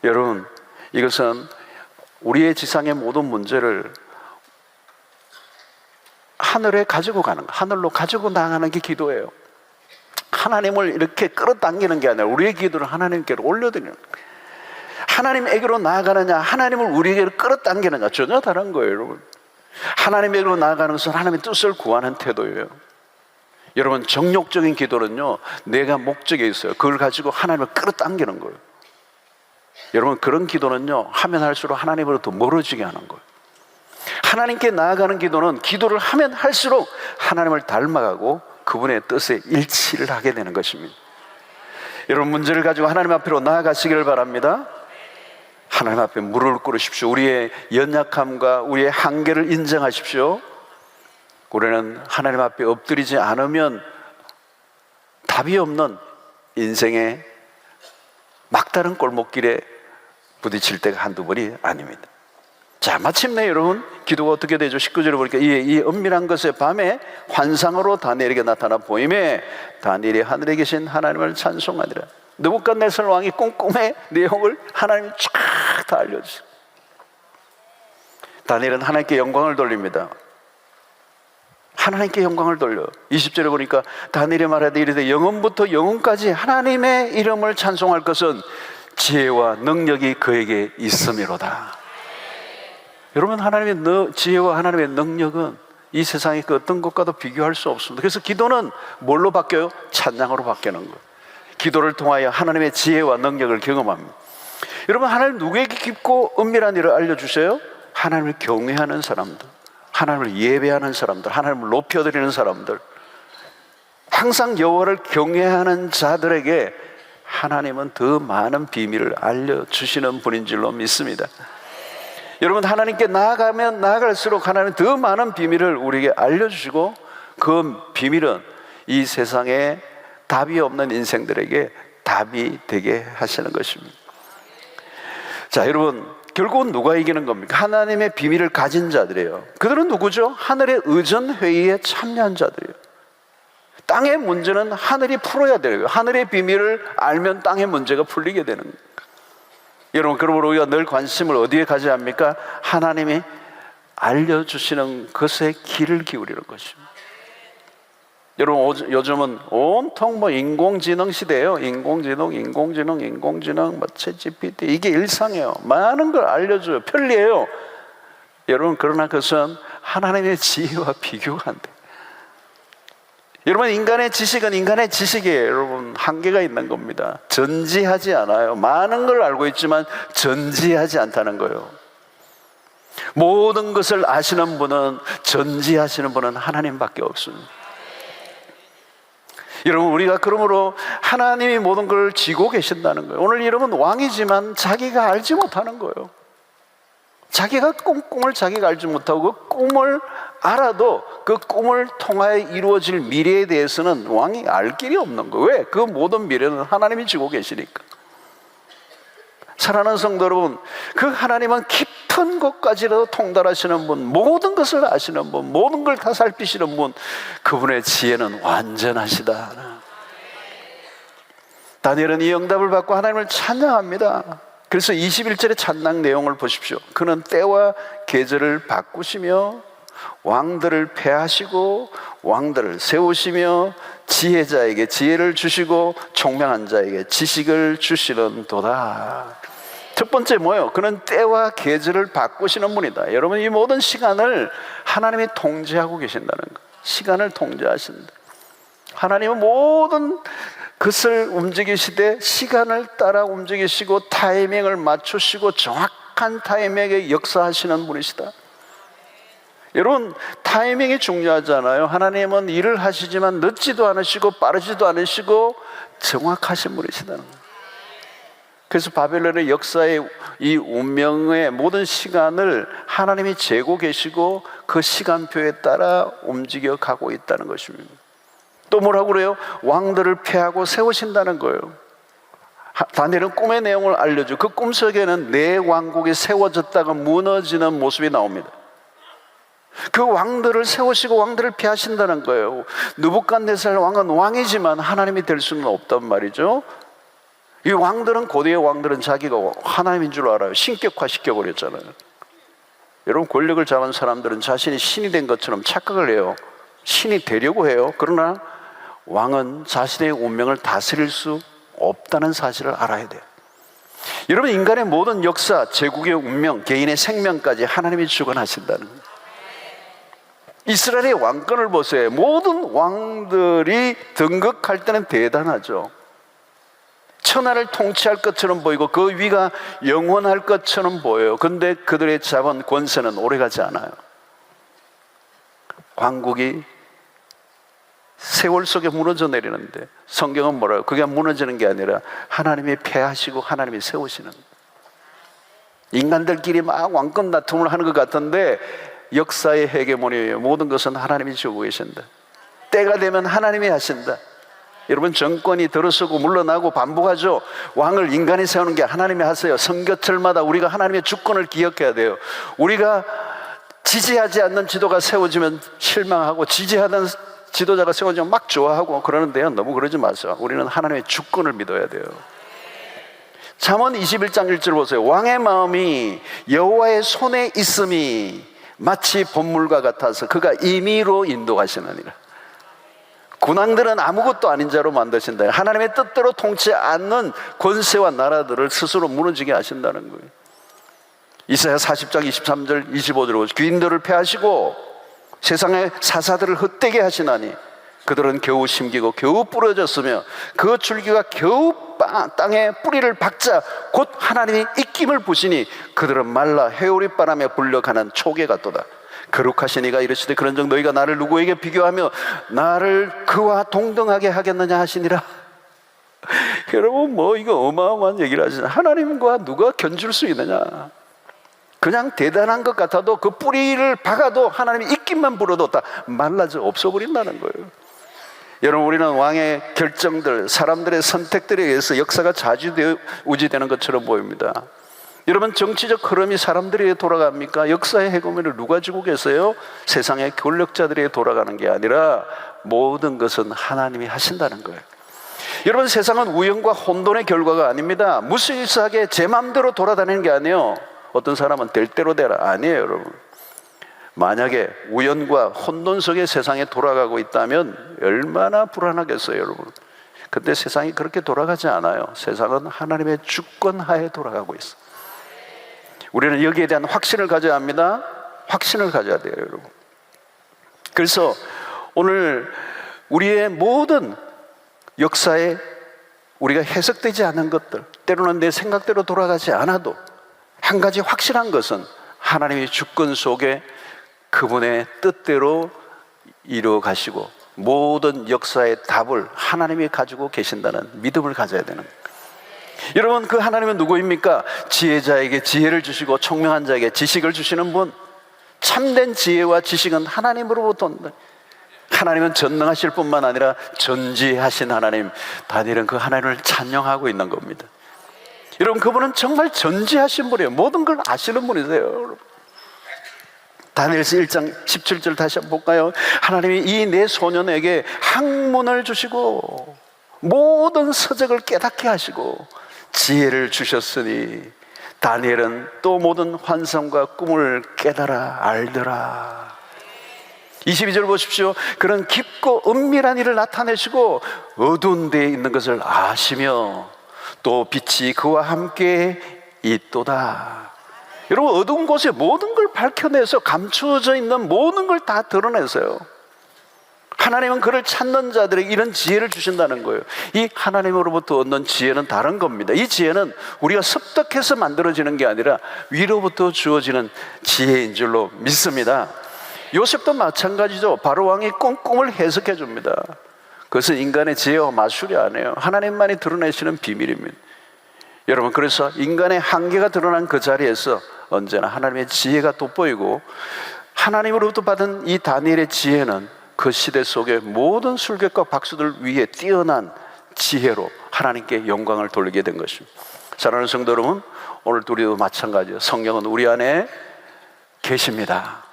여러분 이것은 우리의 지상의 모든 문제를 하늘에 가지고 가는 거, 하늘로 가지고 나가는 게 기도예요. 하나님을 이렇게 끌어당기는 게 아니라 우리의 기도를 하나님께로 올려드리는 거예요. 하나님에게로 나아가느냐, 하나님을 우리에게로 끌어당기느냐 전혀 다른 거예요. 여러분 하나님에게로 나아가는 것은 하나님의 뜻을 구하는 태도예요. 여러분 정욕적인 기도는요, 내가 목적에 있어요. 그걸 가지고 하나님을 끌어당기는 거예요. 여러분 그런 기도는요, 하면 할수록 하나님으로부터 멀어지게 하는 거예요. 하나님께 나아가는 기도는 기도를 하면 할수록 하나님을 닮아가고 그분의 뜻에 일치를 하게 되는 것입니다. 여러분 문제를 가지고 하나님 앞으로 나아가시기를 바랍니다. 하나님 앞에 무릎을 꿇으십시오. 우리의 연약함과 우리의 한계를 인정하십시오. 우리는 하나님 앞에 엎드리지 않으면 답이 없는 인생의 막다른 골목길에 부딪힐 때가 한두 번이 아닙니다. 자, 마침내 여러분 기도가 어떻게 되죠? 19절에 보니까 이 은밀한 것의 밤에 환상으로 다니엘에게 나타나 보임에 다니엘이 하늘에 계신 하나님을 찬송하니라. 느부갓네살 왕이 꿈꿈의 내용을 하나님이 쫙 다 알려주세요. 다니엘은 하나님께 영광을 돌립니다. 하나님께 영광을 돌려. 20절에 보니까 다니엘이 말하되 이르되 영원부터 영원까지 하나님의 이름을 찬송할 것은 지혜와 능력이 그에게 있음이로다. 여러분 하나님의 지혜와 하나님의 능력은 이 세상의 그 어떤 것과도 비교할 수 없습니다. 그래서 기도는 뭘로 바뀌어요? 찬양으로 바뀌는 거예요. 기도를 통하여 하나님의 지혜와 능력을 경험합니다. 여러분 하나님 누구에게 깊고 은밀한 일을 알려주세요? 하나님을 경외하는 사람들, 하나님을 예배하는 사람들, 하나님을 높여드리는 사람들, 항상 여호와를 경외하는 자들에게 하나님은 더 많은 비밀을 알려주시는 분인 줄로 믿습니다. 여러분 하나님께 나아가면 나아갈수록 하나님은 더 많은 비밀을 우리에게 알려주시고 그 비밀은 이 세상에 답이 없는 인생들에게 답이 되게 하시는 것입니다. 자, 여러분 결국은 누가 이기는 겁니까? 하나님의 비밀을 가진 자들이에요. 그들은 누구죠? 하늘의 의전회의에 참여한 자들이에요. 땅의 문제는 하늘이 풀어야 돼요. 하늘의 비밀을 알면 땅의 문제가 풀리게 되는 거예요. 여러분 그러므로 우리가 늘 관심을 어디에 가져야 합니까? 하나님이 알려주시는 것에 귀를 기울이는 것입니다. 여러분 요즘은 온통 인공지능 시대예요. 인공지능 챗GPT 이게 일상이에요. 많은 걸 알려줘요. 편리해요. 여러분 그러나 그것은 하나님의 지혜와 비교가 안 돼요. 여러분 인간의 지식은 인간의 지식이에요. 여러분 한계가 있는 겁니다. 전지하지 않아요. 많은 걸 알고 있지만 전지하지 않다는 거예요. 모든 것을 아시는 분은, 전지하시는 분은 하나님밖에 없습니다. 여러분 우리가 그러므로 하나님이 모든 걸 쥐고 계신다는 거예요. 오늘 여러분 왕이지만 자기가 알지 못하는 거예요. 자기가 꿈을 자기가 알지 못하고 그 꿈을 알아도 그 꿈을 통하여 이루어질 미래에 대해서는 왕이 알 길이 없는 거예요. 왜? 그 모든 미래는 하나님이 쥐고 계시니까. 사랑하는 성도 여러분, 그 하나님은 깊은 것까지라도 통달하시는 분, 모든 것을 아시는 분, 모든 걸 다 살피시는 분, 그분의 지혜는 완전하시다. 다니엘은 이 응답을 받고 하나님을 찬양합니다. 그래서 21절의 찬양 내용을 보십시오. 그는 때와 계절을 바꾸시며 왕들을 패하시고 왕들을 세우시며 지혜자에게 지혜를 주시고 총명한 자에게 지식을 주시는 도다. 첫 번째 뭐예요? 그는 때와 계절을 바꾸시는 분이다. 여러분 이 모든 시간을 하나님이 통제하고 계신다는 거예요. 시간을 통제하신다. 하나님은 모든 것을 움직이시되 시간을 따라 움직이시고 타이밍을 맞추시고 정확한 타이밍에 역사하시는 분이시다. 여러분 타이밍이 중요하잖아요. 하나님은 일을 하시지만 늦지도 않으시고 빠르지도 않으시고 정확하신 분이시다는 거예요. 그래서 바벨론의 역사의 이 운명의 모든 시간을 하나님이 재고 계시고 그 시간표에 따라 움직여 가고 있다는 것입니다. 또 뭐라고 그래요? 왕들을 폐하고 세우신다는 거예요. 다니엘은 꿈의 내용을 알려줘. 그 꿈속에는 내 왕국이 세워졌다가 무너지는 모습이 나옵니다. 그 왕들을 세우시고 왕들을 폐하신다는 거예요. 느부갓네살 왕은 왕이지만 하나님이 될 수는 없단 말이죠. 이 왕들은, 고대의 왕들은 자기가 하나님인 줄 알아요. 신격화 시켜버렸잖아요. 여러분, 권력을 잡은 사람들은 자신이 신이 된 것처럼 착각을 해요. 신이 되려고 해요. 그러나 왕은 자신의 운명을 다스릴 수 없다는 사실을 알아야 돼요. 여러분, 인간의 모든 역사, 제국의 운명, 개인의 생명까지 하나님이 주관하신다는 거예요. 이스라엘의 왕권을 보세요. 모든 왕들이 등극할 때는 대단하죠. 천하를 통치할 것처럼 보이고 그 위가 영원할 것처럼 보여요. 그런데 그들의 잡은 권세는 오래가지 않아요. 왕국이 세월 속에 무너져 내리는데 성경은 뭐라고? 그게 무너지는 게 아니라 하나님이 폐하시고 하나님이 세우시는, 인간들끼리 막 왕권 다툼을 하는 것 같은데 역사의 헤게모니예요. 모든 것은 하나님이 주고 계신다. 때가 되면 하나님이 하신다. 여러분, 정권이 들어서고 물러나고 반복하죠. 왕을 인간이 세우는 게 하나님이 하세요. 선거철마다 우리가 하나님의 주권을 기억해야 돼요. 우리가 지지하지 않는 지도가 세워지면 실망하고 지지하는 지도자가 세워지면 막 좋아하고 그러는데요, 너무 그러지 마세요. 우리는 하나님의 주권을 믿어야 돼요. 잠언 21장 1절 보세요. 왕의 마음이 여호와의 손에 있음이 마치 봇물과 같아서 그가 임의로 인도하시느니라. 군왕들은 아무것도 아닌 자로 만드신다. 하나님의 뜻대로 통치 않는 권세와 나라들을 스스로 무너지게 하신다는 거예요. 이사야 40장 23절 25절 보세요. 귀인들을 폐하시고 세상의 사사들을 헛되게 하시나니 그들은 겨우 심기고 겨우 부러졌으며 그 줄기가 겨우 땅에 뿌리를 박자 곧 하나님이 입김을 부시니 그들은 말라 해오리 바람에 불려가는 초계 같도다. 거룩하신 이가 이르시되 그런즉 너희가 나를 누구에게 비교하며 나를 그와 동등하게 하겠느냐 하시니라. 여러분, 뭐 이거 어마어마한 얘기를 하시잖아요. 하나님과 누가 견줄 수 있느냐. 그냥 대단한 것 같아도 그 뿌리를 박아도 하나님이 입김만 불어도 다 말라져 없어버린다는 거예요. 여러분, 우리는 왕의 결정들, 사람들의 선택들에 의해서 역사가 좌지우지되는 것처럼 보입니다. 여러분, 정치적 흐름이 사람들에게 돌아갑니까? 역사의 해고문을 누가 주고 계세요? 세상의 권력자들에게 돌아가는 게 아니라 모든 것은 하나님이 하신다는 거예요. 여러분, 세상은 우연과 혼돈의 결과가 아닙니다. 무수유수하게 제 마음대로 돌아다니는 게 아니에요. 어떤 사람은 될 대로 되라, 아니에요. 여러분, 만약에 우연과 혼돈 속에 세상에 돌아가고 있다면 얼마나 불안하겠어요, 여러분. 근데 세상이 그렇게 돌아가지 않아요. 세상은 하나님의 주권 하에 돌아가고 있어요. 우리는 여기에 대한 확신을 가져야 합니다. 확신을 가져야 돼요, 여러분. 그래서 오늘 우리의 모든 역사에 우리가 해석되지 않은 것들, 때로는 내 생각대로 돌아가지 않아도 한 가지 확실한 것은 하나님의 주권 속에 그분의 뜻대로 이루어 가시고 모든 역사의 답을 하나님이 가지고 계신다는 믿음을 가져야 되는 거예요. 여러분, 그 하나님은 누구입니까? 지혜자에게 지혜를 주시고 총명한 자에게 지식을 주시는 분. 참된 지혜와 지식은 하나님으로부터 온다. 하나님은 전능하실 뿐만 아니라 전지하신 하나님. 다니엘은 그 하나님을 찬양하고 있는 겁니다. 여러분, 그분은 정말 전지하신 분이에요. 모든 걸 아시는 분이세요. 다니엘서 1장 17절 다시 한번 볼까요? 하나님이 이 네 소년에게 학문을 주시고 모든 서적을 깨닫게 하시고 지혜를 주셨으니 다니엘은 또 모든 환상과 꿈을 깨달아 알더라. 22절 보십시오. 그런 깊고 은밀한 일을 나타내시고 어두운 데에 있는 것을 아시며 또 빛이 그와 함께 있도다. 여러분, 어두운 곳에 모든 걸 밝혀내서 감추어져 있는 모든 걸 다 드러내세요. 하나님은 그를 찾는 자들에게 이런 지혜를 주신다는 거예요. 이 하나님으로부터 얻는 지혜는 다른 겁니다. 이 지혜는 우리가 습득해서 만들어지는 게 아니라 위로부터 주어지는 지혜인 줄로 믿습니다. 요셉도 마찬가지죠. 바로 왕이 꿈을 해석해 줍니다. 그것은 인간의 지혜와 마술이 아니에요. 하나님만이 드러내시는 비밀입니다. 여러분, 그래서 인간의 한계가 드러난 그 자리에서 언제나 하나님의 지혜가 돋보이고, 하나님으로부터 받은 이 다니엘의 지혜는 그 시대 속의 모든 술객과 박수들 위에 뛰어난 지혜로 하나님께 영광을 돌리게 된 것입니다. 사랑하는 성도 여러분, 오늘도 우리도 마찬가지예요. 성령은 우리 안에 계십니다.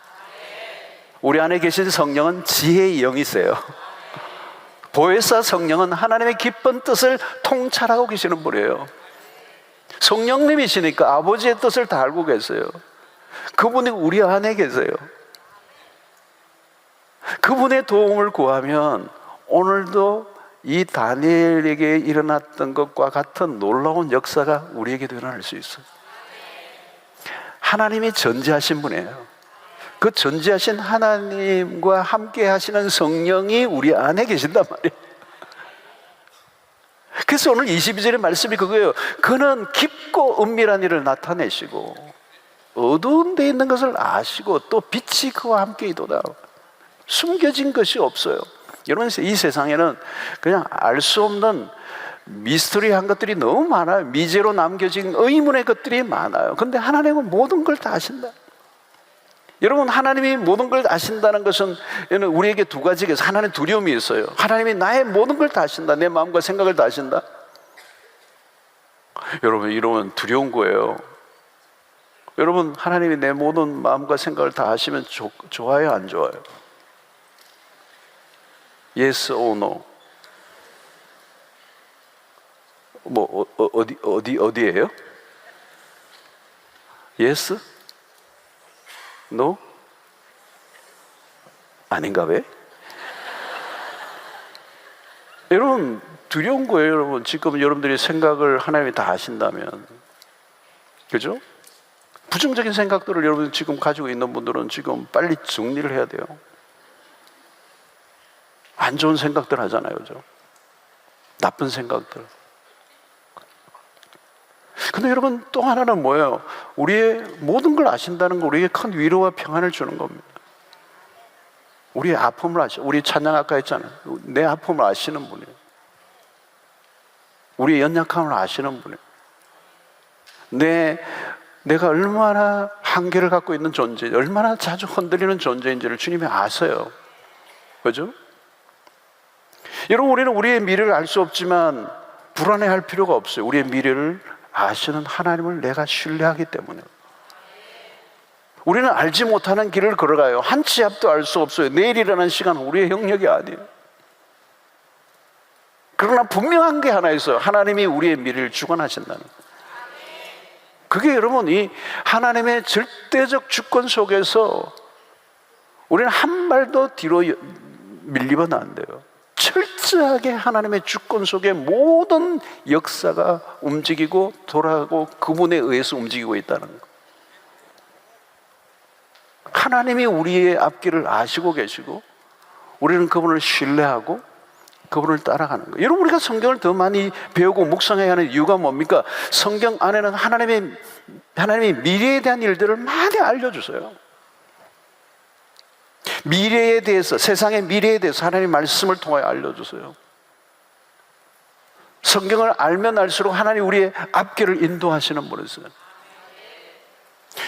우리 안에 계신 성령은 지혜의 영이세요. 보혜사 성령은 하나님의 깊은 뜻을 통찰하고 계시는 분이에요. 성령님이시니까 아버지의 뜻을 다 알고 계세요. 그분이 우리 안에 계세요. 그분의 도움을 구하면 오늘도 이 다니엘에게 일어났던 것과 같은 놀라운 역사가 우리에게도 일어날 수 있어요. 하나님이 전지하신 분이에요. 그 전지하신 하나님과 함께 하시는 성령이 우리 안에 계신단 말이에요. 그래서 오늘 22절의 말씀이 그거예요. 그는 깊고 은밀한 일을 나타내시고 어두운 데 있는 것을 아시고 또 빛이 그와 함께 있도다. 숨겨진 것이 없어요. 여러분, 이 세상에는 그냥 알 수 없는 미스터리한 것들이 너무 많아요. 미제로 남겨진 의문의 것들이 많아요. 그런데 하나님은 모든 걸 다 아신다. 여러분, 하나님이 모든 걸 아신다는 것은 우리에게 두 가지가 있어요. 하나는 두려움이 있어요. 하나님이 나의 모든 걸 다 아신다. 내 마음과 생각을 다 아신다. 여러분, 이러면 두려운 거예요. 여러분, 하나님이 내 모든 마음과 생각을 다 아시면 좋아요, 안 좋아요? Yes or no? 뭐 어디예요? Yes? No? 아닌가 왜? 여러분, 두려운 거예요. 여러분, 지금 여러분들이 생각을 하나님이 다 아신다면, 그죠? 부정적인 생각들을 여러분 지금 가지고 있는 분들은 지금 빨리 정리를 해야 돼요. 안 좋은 생각들 하잖아요, 그죠? 나쁜 생각들. 근데 여러분, 또 하나는 뭐예요? 우리의 모든 걸 아신다는 거, 우리에게 큰 위로와 평안을 주는 겁니다. 우리의 아픔을 우리 찬양 아까 했잖아요. 내 아픔을 아시는 분이에요. 우리의 연약함을 아시는 분이에요. 내가 얼마나 한계를 갖고 있는 존재, 얼마나 자주 흔들리는 존재인지를 주님이 아세요. 그죠? 여러분, 우리는 우리의 미래를 알 수 없지만 불안해할 필요가 없어요. 우리의 미래를 아시는 하나님을 내가 신뢰하기 때문에. 우리는 알지 못하는 길을 걸어가요. 한 치 앞도 알 수 없어요. 내일이라는 시간은 우리의 영역이 아니에요. 그러나 분명한 게 하나 있어요. 하나님이 우리의 미래를 주관하신다는 거예요. 그게 여러분, 이 하나님의 절대적 주권 속에서 우리는 한 발도 뒤로 밀리면 안 돼요. 철저하게 하나님의 주권 속에 모든 역사가 움직이고 돌아가고 그분에 의해서 움직이고 있다는 것. 하나님이 우리의 앞길을 아시고 계시고 우리는 그분을 신뢰하고 그분을 따라가는 거예요. 여러분, 우리가 성경을 더 많이 배우고 묵상해야 하는 이유가 뭡니까? 성경 안에는 하나님의 미래에 대한 일들을 많이 알려주세요. 미래에 대해서, 세상의 미래에 대해서 하나님의 말씀을 통하여 알려주세요. 성경을 알면 알수록 하나님 우리의 앞길을 인도하시는 분이세요.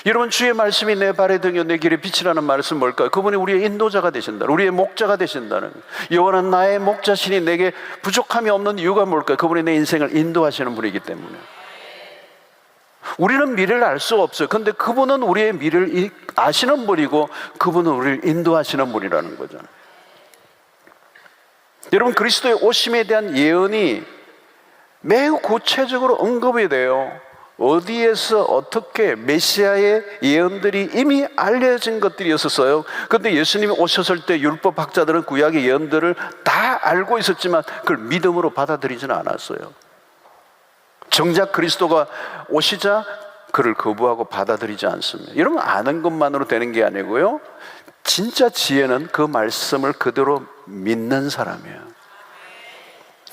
여러분, 주의 말씀이 내 발의 등이요 내 길의 빛이라는 말씀은 뭘까요? 그분이 우리의 인도자가 되신다. 우리의 목자가 되신다는 거예요. 여호와는 나의 목자시니 내게 부족함이 없는 이유가 뭘까요? 그분이 내 인생을 인도하시는 분이기 때문에. 우리는 미래를 알 수가 없어요. 그런데 그분은 우리의 미래를 아시는 분이고 그분은 우리를 인도하시는 분이라는 거죠. 여러분, 그리스도의 오심에 대한 예언이 매우 구체적으로 언급이 돼요. 어디에서 어떻게 메시아의 예언들이 이미 알려진 것들이었어요. 그런데 예수님이 오셨을 때 율법학자들은 구약의 예언들을 다 알고 있었지만 그걸 믿음으로 받아들이지는 않았어요. 정작 그리스도가 오시자 그를 거부하고 받아들이지 않습니다. 여러분, 아는 것만으로 되는 게 아니고요, 진짜 지혜는 그 말씀을 그대로 믿는 사람이에요.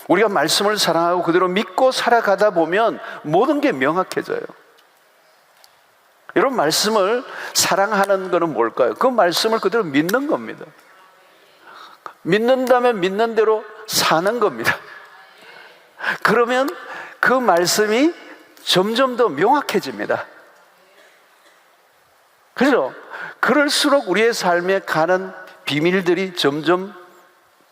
우리가 말씀을 사랑하고 그대로 믿고 살아가다 보면 모든 게 명확해져요. 여러분, 말씀을 사랑하는 것은 뭘까요? 그 말씀을 그대로 믿는 겁니다. 믿는다면 믿는 대로 사는 겁니다. 그러면 그 말씀이 점점 더 명확해집니다. 그래서 그럴수록 우리의 삶에 가는 비밀들이 점점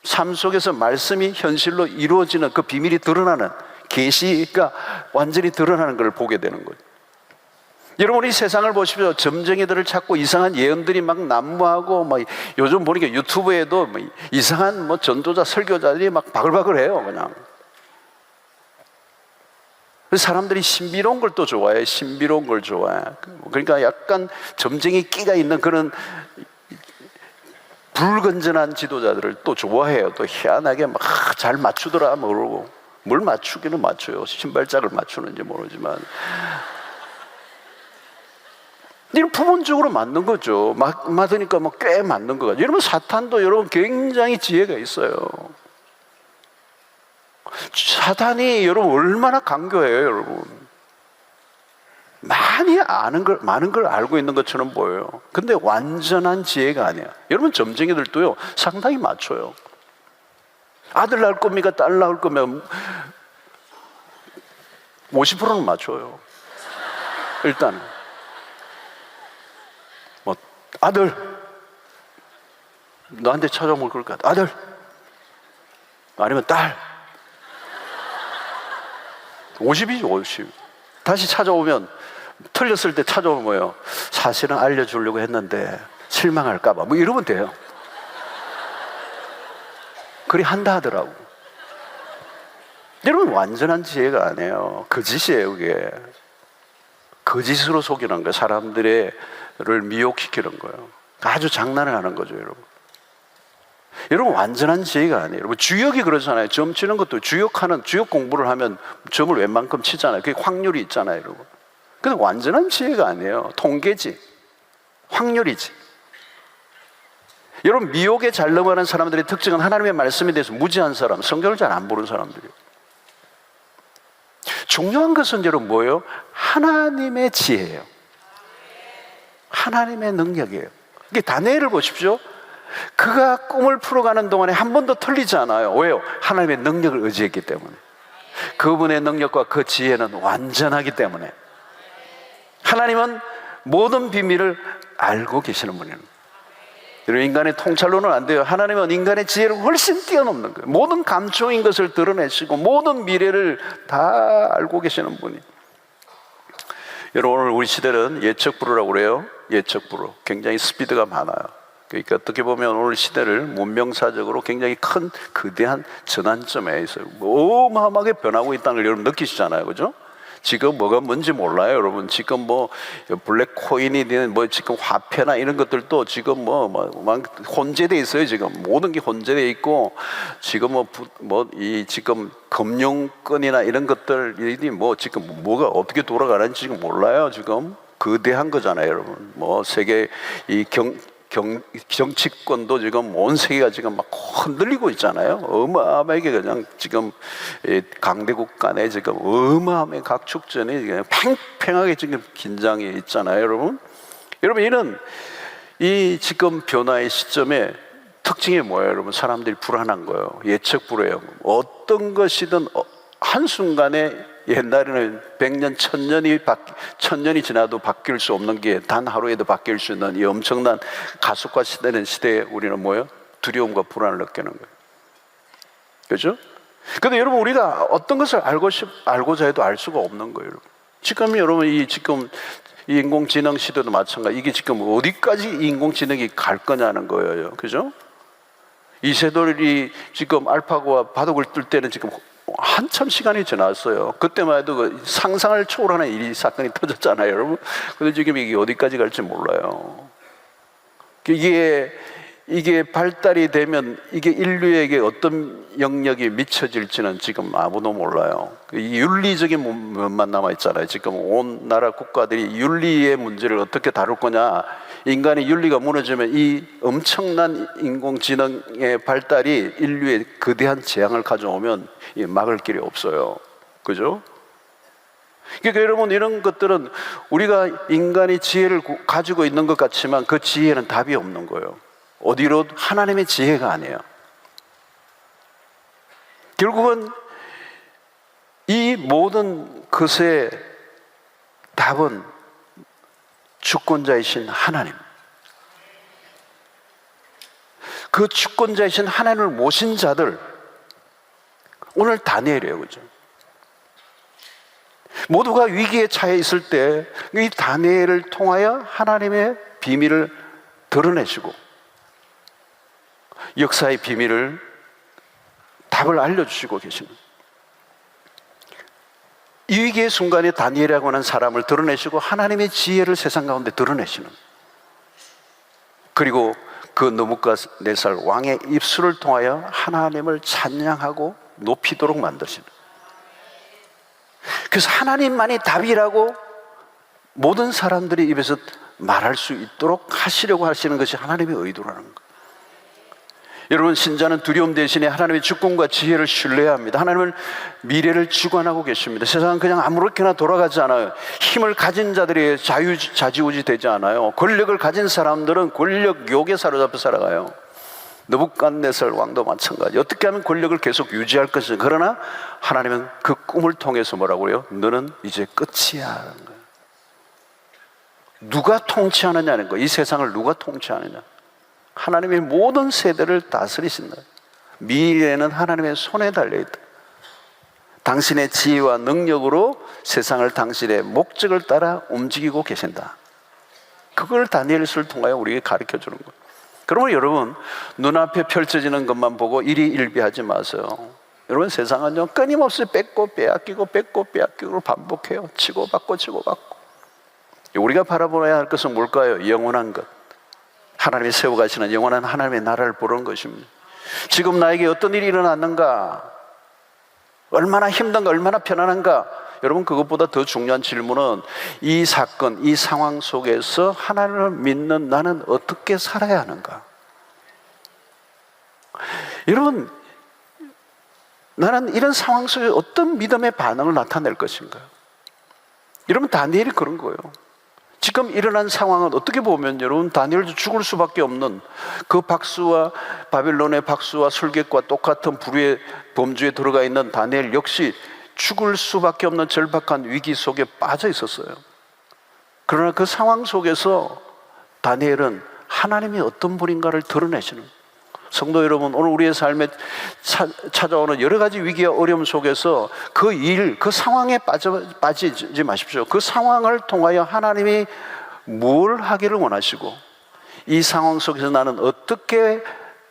삶 속에서 말씀이 현실로 이루어지는 그 비밀이 드러나는, 계시가 완전히 드러나는 걸 보게 되는 거예요. 여러분, 이 세상을 보십시오. 점쟁이들을 찾고 이상한 예언들이 막 난무하고, 막 요즘 보니까 유튜브에도 뭐 이상한 뭐 전도자, 설교자들이 막 바글바글해요, 그냥. 사람들이 신비로운 걸 또 좋아해. 신비로운 걸 좋아해. 그러니까 약간 점쟁이 끼가 있는 그런 불건전한 지도자들을 또 좋아해요. 또 희한하게 막 잘 맞추더라 모르고. 뭘 맞추기는 맞춰요. 신발짝을 맞추는지 모르지만. 이런 부분적으로 맞는 거죠. 맞으니까 뭐 꽤 맞는 거죠. 여러분, 사탄도 여러분 굉장히 지혜가 있어요. 사탄이 여러분 얼마나 강교해요, 여러분. 많은 걸 알고 있는 것처럼 보여요. 근데 완전한 지혜가 아니야. 여러분, 점쟁이들도요 상당히 맞춰요. 아들 낳을 겁니까? 딸 낳을 거면 50%는 맞춰요. 일단은 뭐 아들, 너한테 찾아올 걸 것 같아. 아들, 아니면 딸. 50이죠, 50. 다시 찾아오면, 틀렸을 때 찾아오면 뭐예요? 사실은 알려주려고 했는데 실망할까봐 뭐 이러면 돼요. 그리 한다 하더라고. 여러분, 완전한 지혜가 아니에요. 거짓이에요, 그게. 거짓으로 속이는 거예요. 사람들을 미혹시키는 거예요. 아주 장난을 하는 거죠, 여러분. 여러분, 완전한 지혜가 아니에요. 여러분, 주역이 그러잖아요. 점 치는 것도 주역 공부를 하면 점을 웬만큼 치잖아요. 그게 확률이 있잖아요, 여러분. 근데 완전한 지혜가 아니에요. 통계지, 확률이지. 여러분, 미혹에 잘 넘어가는 사람들의 특징은 하나님의 말씀에 대해서 무지한 사람, 성경을 잘 안 보는 사람들이에요. 중요한 것은 여러분 뭐예요? 하나님의 지혜예요. 하나님의 능력이에요. 이게 다니엘을 보십시오. 그가 꿈을 풀어가는 동안에 한 번도 틀리지 않아요. 왜요? 하나님의 능력을 의지했기 때문에. 그분의 능력과 그 지혜는 완전하기 때문에. 하나님은 모든 비밀을 알고 계시는 분이에요. 인간의 통찰로는 안 돼요. 하나님은 인간의 지혜를 훨씬 뛰어넘는 거예요. 모든 감추인 것을 드러내시고 모든 미래를 다 알고 계시는 분이. 여러분, 오늘 우리 시대는 예측불허라고 그래요. 예측불허. 굉장히 스피드가 많아요. 그러니까 어떻게 보면 오늘 시대를 문명사적으로 굉장히 큰 거대한 전환점에 있어요. 어마어마하게 변하고 있다는 걸 여러분 느끼시잖아요, 그죠? 지금 뭐가 뭔지 몰라요, 여러분. 지금 뭐 블랙코인이든 뭐 지금 화폐나 이런 것들도 지금 막 혼재돼 있어요. 지금 모든 게 혼재돼 있고, 지금 지금 금융권이나 이런 것들이 뭐 지금 뭐가 어떻게 돌아가는지 지금 몰라요. 지금 거대한 거잖아요, 여러분. 뭐 세계 이 정치권도 지금 온 세계가 지금 막 흔들리고 있잖아요. 어마어마하게 그냥 지금 강대국 간에 지금 어마어마한 각축전이 그냥 팽팽하게 지금 긴장이 있잖아요, 여러분. 여러분, 이런 이 지금 변화의 시점에 특징이 뭐예요, 여러분? 사람들이 불안한 거예요. 예측 불허예요. 어떤 것이든 한순간에, 옛날에는 100년, 1000년이 지나도 바뀔 수 없는 게 단 하루에도 바뀔 수 있는 이 엄청난 가속화되는 시대에 우리는 뭐예요? 두려움과 불안을 느끼는 거예요. 그렇죠? 근데 여러분, 우리가 어떤 것을 알고자 해도 알 수가 없는 거예요, 여러분. 지금 여러분, 이 인공지능 시대도 마찬가지. 이게 지금 어디까지 인공지능이 갈 거냐는 거예요. 그죠? 이세돌이 지금 알파고와 바둑을 뜰 때는 지금 한참 시간이 지났어요. 그때만 해도 그 상상을 초월하는 사건이 터졌잖아요, 여러분. 근데 지금 이게 어디까지 갈지 몰라요. 이게 발달이 되면 이게 인류에게 어떤 영역이 미쳐질지는 지금 아무도 몰라요. 이 윤리적인 면만 남아있잖아요. 지금 온 나라 국가들이 윤리의 문제를 어떻게 다룰 거냐. 인간의 윤리가 무너지면 이 엄청난 인공지능의 발달이 인류에 거대한 재앙을 가져오면 막을 길이 없어요. 그죠? 그러니까 여러분, 이런 것들은 우리가 인간이 지혜를 가지고 있는 것 같지만 그 지혜는 답이 없는 거예요. 어디로? 하나님의 지혜가 아니에요. 결국은 이 모든 것의 답은 주권자이신 하나님. 그 주권자이신 하나님을 모신 자들, 오늘 다니엘이에요, 그죠? 모두가 위기에 처해 있을 때 이 다니엘을 통하여 하나님의 비밀을 드러내시고 역사의 비밀을, 답을 알려주시고 계시는, 이 위기의 순간에 다니엘이라고 하는 사람을 드러내시고 하나님의 지혜를 세상 가운데 드러내시는, 그리고 그 느부갓네살 왕의 입술을 통하여 하나님을 찬양하고 높이도록 만드시는, 그래서 하나님만이 답이라고 모든 사람들이 입에서 말할 수 있도록 하시려고 하시는 것이 하나님의 의도라는 것. 여러분, 신자는 두려움 대신에 하나님의 주권과 지혜를 신뢰해야 합니다. 하나님은 미래를 주관하고 계십니다. 세상은 그냥 아무렇게나 돌아가지 않아요. 힘을 가진 자들이 좌지우지 되지 않아요. 권력을 가진 사람들은 권력 욕에 사로잡혀 살아가요. 느부갓네살 왕도 마찬가지. 어떻게 하면 권력을 계속 유지할 것인가. 그러나 하나님은 그 꿈을 통해서 뭐라고 해요? 너는 이제 끝이야 하는 거예요. 누가 통치하느냐는 거예요. 이 세상을 누가 통치하느냐. 하나님의 모든 세대를 다스리신다. 미래는 하나님의 손에 달려있다. 당신의 지혜와 능력으로 세상을 당신의 목적을 따라 움직이고 계신다. 그걸 다니엘서를 통하여 우리에게 가르쳐주는 거예요. 그러면 여러분, 눈앞에 펼쳐지는 것만 보고 일희일비하지 마세요. 여러분, 세상은요 끊임없이 뺏고 빼앗기고 뺏고 빼앗기고 반복해요. 치고받고 치고받고. 우리가 바라보아야 할 것은 뭘까요? 영원한 것, 하나님이 세워가시는 영원한 하나님의 나라를 보는 것입니다. 지금 나에게 어떤 일이 일어났는가, 얼마나 힘든가, 얼마나 편안한가. 여러분, 그것보다 더 중요한 질문은 이 사건, 이 상황 속에서 하나님을 믿는 나는 어떻게 살아야 하는가. 여러분, 나는 이런 상황 속에 어떤 믿음의 반응을 나타낼 것인가. 여러분, 다니엘이 그런 거예요. 지금 일어난 상황은 어떻게 보면 여러분, 다니엘도 죽을 수밖에 없는 그 박수와, 바빌론의 박수와 술객과 똑같은 불의의 범주에 들어가 있는 다니엘 역시 죽을 수밖에 없는 절박한 위기 속에 빠져 있었어요. 그러나 그 상황 속에서 다니엘은 하나님이 어떤 분인가를 드러내시는, 성도 여러분, 오늘 우리의 삶에 찾아오는 여러 가지 위기와 어려움 속에서 그 상황에 빠지지 마십시오. 그 상황을 통하여 하나님이 뭘 하기를 원하시고, 이 상황 속에서 나는 어떻게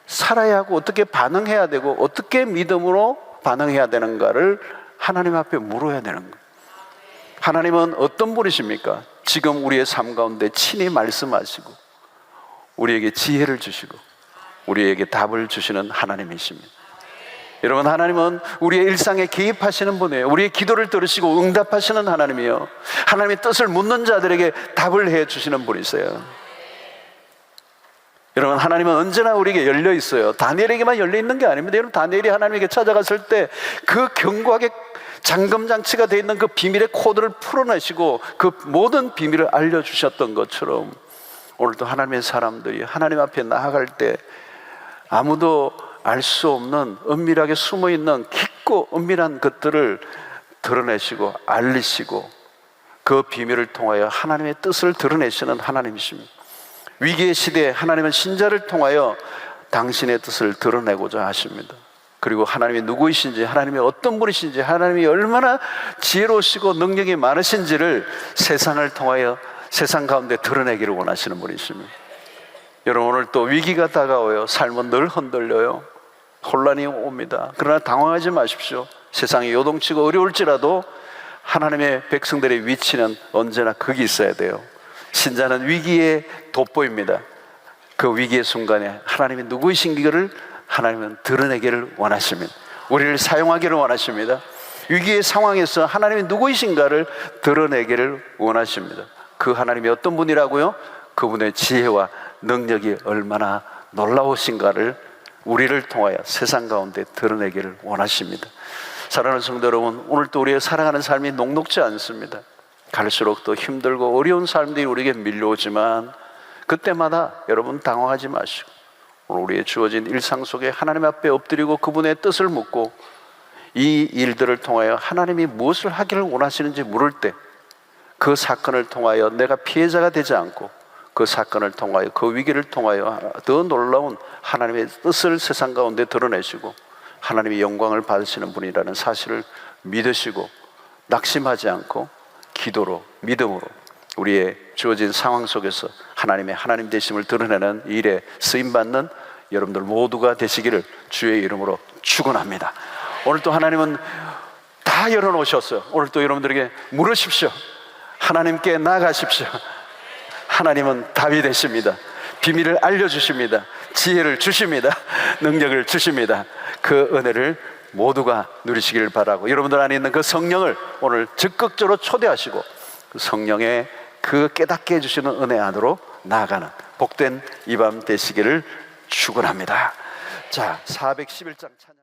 살아야 하고 어떻게 반응해야 되고 어떻게 믿음으로 반응해야 되는가를 하나님 앞에 물어야 되는 거예요. 하나님은 어떤 분이십니까? 지금 우리의 삶 가운데 친히 말씀하시고 우리에게 지혜를 주시고 우리에게 답을 주시는 하나님이십니다. 여러분, 하나님은 우리의 일상에 개입하시는 분이에요. 우리의 기도를 들으시고 응답하시는 하나님이에요. 하나님의 뜻을 묻는 자들에게 답을 해주시는 분이세요. 여러분, 하나님은 언제나 우리에게 열려 있어요. 다니엘에게만 열려 있는 게 아닙니다. 여러분, 다니엘이 하나님에게 찾아갔을 때 그 견고하게 잠금장치가 되어 있는 그 비밀의 코드를 풀어내시고 그 모든 비밀을 알려주셨던 것처럼 오늘도 하나님의 사람들이 하나님 앞에 나아갈 때 아무도 알 수 없는 은밀하게 숨어있는 깊고 은밀한 것들을 드러내시고 알리시고 그 비밀을 통하여 하나님의 뜻을 드러내시는 하나님이십니다. 위기의 시대에 하나님은 신자를 통하여 당신의 뜻을 드러내고자 하십니다. 그리고 하나님이 누구이신지, 하나님이 어떤 분이신지, 하나님이 얼마나 지혜로우시고 능력이 많으신지를 세상을 통하여 세상 가운데 드러내기를 원하시는 분이십니다. 여러분, 오늘 또 위기가 다가와요. 삶은 늘 흔들려요. 혼란이 옵니다. 그러나 당황하지 마십시오. 세상이 요동치고 어려울지라도 하나님의 백성들의 위치는 언제나 거기 있어야 돼요. 신자는 위기에 돋보입니다. 그 위기의 순간에 하나님이 누구이신지를 하나님은 드러내기를 원하십니다. 우리를 사용하기를 원하십니다. 위기의 상황에서 하나님이 누구이신가를 드러내기를 원하십니다. 그 하나님이 어떤 분이라고요? 그분의 지혜와 능력이 얼마나 놀라우신가를 우리를 통하여 세상 가운데 드러내기를 원하십니다. 사랑하는 성도 여러분, 오늘도 우리의 살아가는 삶이 녹록지 않습니다. 갈수록 더 힘들고 어려운 삶들이 우리에게 밀려오지만 그때마다 여러분 당황하지 마시고 오늘 우리의 주어진 일상 속에 하나님 앞에 엎드리고 그분의 뜻을 묻고 이 일들을 통하여 하나님이 무엇을 하기를 원하시는지 물을 때 그 사건을 통하여 내가 피해자가 되지 않고 그 사건을 통하여 그 위기를 통하여 더 놀라운 하나님의 뜻을 세상 가운데 드러내시고 하나님의 영광을 받으시는 분이라는 사실을 믿으시고 낙심하지 않고 기도로 믿음으로 우리의 주어진 상황 속에서 하나님의 하나님 되심을 드러내는 일에 쓰임받는 여러분들 모두가 되시기를 주의 이름으로 축원합니다. 오늘 또 하나님은 다 열어놓으셨어요. 오늘 또 여러분들에게 물으십시오. 하나님께 나아가십시오. 하나님은 답이 되십니다. 비밀을 알려주십니다. 지혜를 주십니다. 능력을 주십니다. 그 은혜를 모두가 누리시기를 바라고 여러분들 안에 있는 그 성령을 오늘 적극적으로 초대하시고 그 성령의 그 깨닫게 해주시는 은혜 안으로 나아가는 복된 이 밤 되시기를 축원합니다. 자, 411장 찬양.